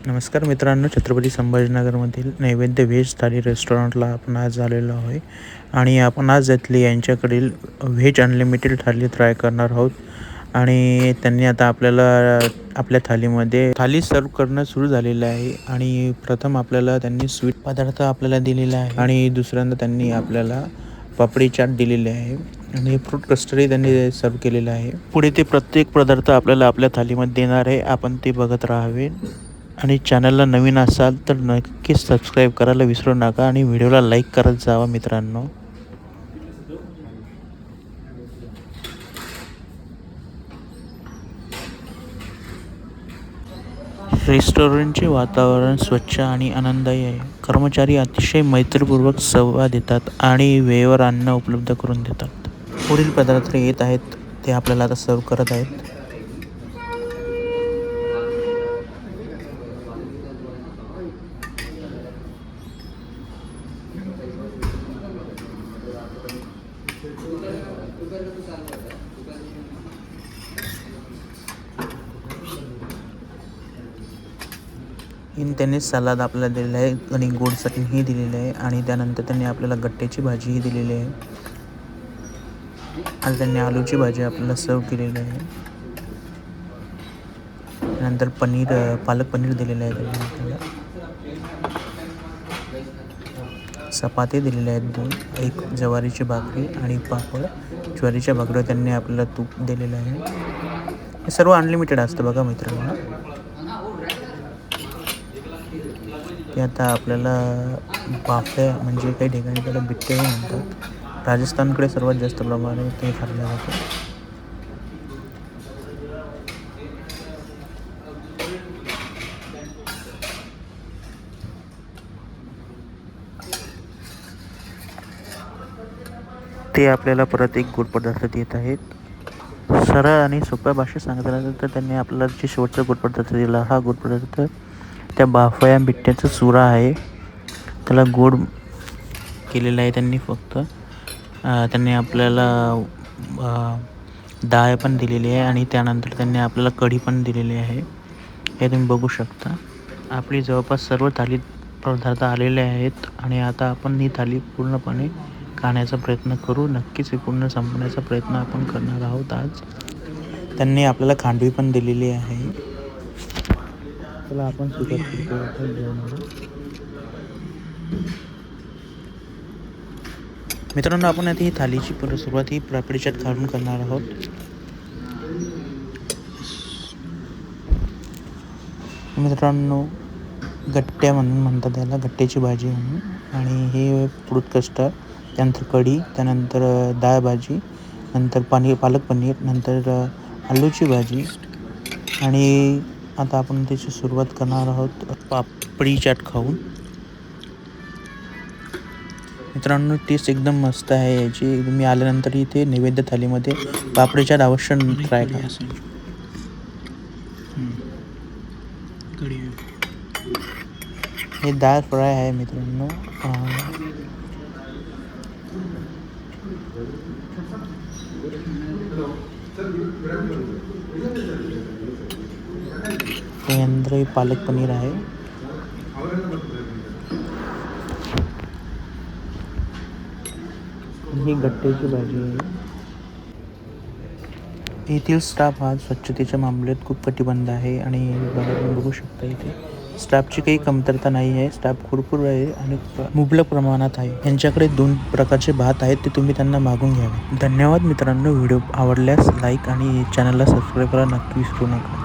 नमस्कार मित्रांनो, छत्रपती संभाजीनगरमधील नैवेद्य व्हेज थाली रेस्टॉरंटला आपण आज आलेलो आहे आणि आपण आज इथली यांच्याकडील व्हेज अनलिमिटेड थाली ट्राय करणार आहोत. आणि त्यांनी आता आपल्याला आपल्या थालीमध्ये थाली सर्व करणं सुरू झालेलं आहे. आणि प्रथम आपल्याला त्यांनी स्वीट पदार्थ आपल्याला दिलेला आहे आणि दुसऱ्यांदा त्यांनी आपल्याला पापडी चाट दिलेली आहे आणि फ्रूट कस्टर्डही त्यांनी सर्व केलेलं आहे. पुढे ते प्रत्येक पदार्थ आपल्याला आपल्या थालीमध्ये देणार आहे, आपण ते बघत राहावे. आणि चॅनलला नवीन असाल तर नक्कीच सबस्क्राईब करायला विसरू नका आणि व्हिडिओला लाईक करत जावा मित्रांनो. रेस्टॉरंटचे वातावरण स्वच्छ आणि आनंददायी आहे. कर्मचारी अतिशय मैत्रीपूर्वक संवाद देतात आणि वेळेवर अन्न उपलब्ध करून देतात. पुढील पदार्थ येत आहेत, ते आपल्याला आता सर्व करत आहेत. त्यांनी सलाद आपल्याला दिलेला आहे आणि गोड चटणीही दिलेली आहे आणि त्यानंतर त्यांनी आपल्याला गट्ट्याची भाजीही दिलेली आहे आणि त्यांनी आलूची भाजी आपल्याला सर्व केलेली आहे. नंतर पालक पनीर दिलेलं आहे त्यांनी आपल्याला. चपाती दिलेले आहेत 2, एक ज्वारीची भाकरी आणि पापड. ज्वारीच्या भाकरीवर त्यांनी आपल्याला तूप दिलेलं आहे. हे सर्व अनलिमिटेड असतं बघा मित्रांनो. ते आता आपल्याला बाफ्या म्हणजे काही ठिकाणी त्याला बिट्टे म्हणतात. राजस्थानकडे सर्वात जास्त प्रमाणे ते खाल्लं जातं. ते आपल्याला परत एक गोड पदार्थ देत आहेत. सरळ आणि सोप्या भाषेत सांगितलं तर त्यांनी आपल्याला जे शेवटचा गोड पदार्थ दिला, हा गोड पदार्थ त्या बाफया बिट्ट्याचा चुरा आहे. त्याला गोड केलेलं आहे त्यांनी फक्त. त्यांनी आपल्याला डाळ पण दिलेली आहे आणि त्यानंतर त्यांनी आपल्याला कढी पण दिलेली आहे. हे तुम्ही बघू शकता. आपली जवळपास सर्व थाली पदार्थ आलेले आहेत आणि आता आपण ही थाली पूर्णपणे खाण्याचा प्रयत्न करू. नक्कीच हे पूर्ण संपण्याचा प्रयत्न आपण करणार आहोत आज. त्यांनी आपल्याला खांडवी पण दिलेली आहे. चला आपण सुरुवात करू. मित्रांनो, आपण आता ही थालीची सुरुवात ही पापडी चाट खाऊन करणार आहोत. मित्रांनो, गट्ट्या म्हणून म्हणतात त्याला, गट्ट्याची भाजी म्हणून. आणि हे फ्रूट कस्टर्ड, त्यानंतर कढी, त्यानंतर डाळ भाजी, नंतर पालक पनीर, नंतर आलूची भाजी. आणि आता आपण त्याची सुरुवात करणार आहोत पापडी चाट खाऊन. मित्रांनो, टेस्ट एकदम मस्त आहे याची. तुम्ही आल्यानंतर इथे नैवेद्य थालीमध्ये पापडी चाट अवश्य ट्राय करा. हे डाळ फ्राय आहे मित्रांनो. त्यानंतर पालक पनीर आहे. ही गट्ट्याची भाजी आहे. येथील स्टाफ हा स्वच्छतेच्या मामल्यात खूप कटिबद्ध आहे आणि बघू शकता इथे स्टाफची काही कमतरता नाही आहे. स्टाफ भरपूर आहे आणि मुबलक प्रमाणात आहे. यांच्याकडे 2 प्रकारचे भात आहेत, ते तुम्ही त्यांना मागून घ्यावे. धन्यवाद मित्रांनो. व्हिडिओ आवडल्यास लाईक आणि चॅनलला सबस्क्राईब करायला नक्की विसरू नका.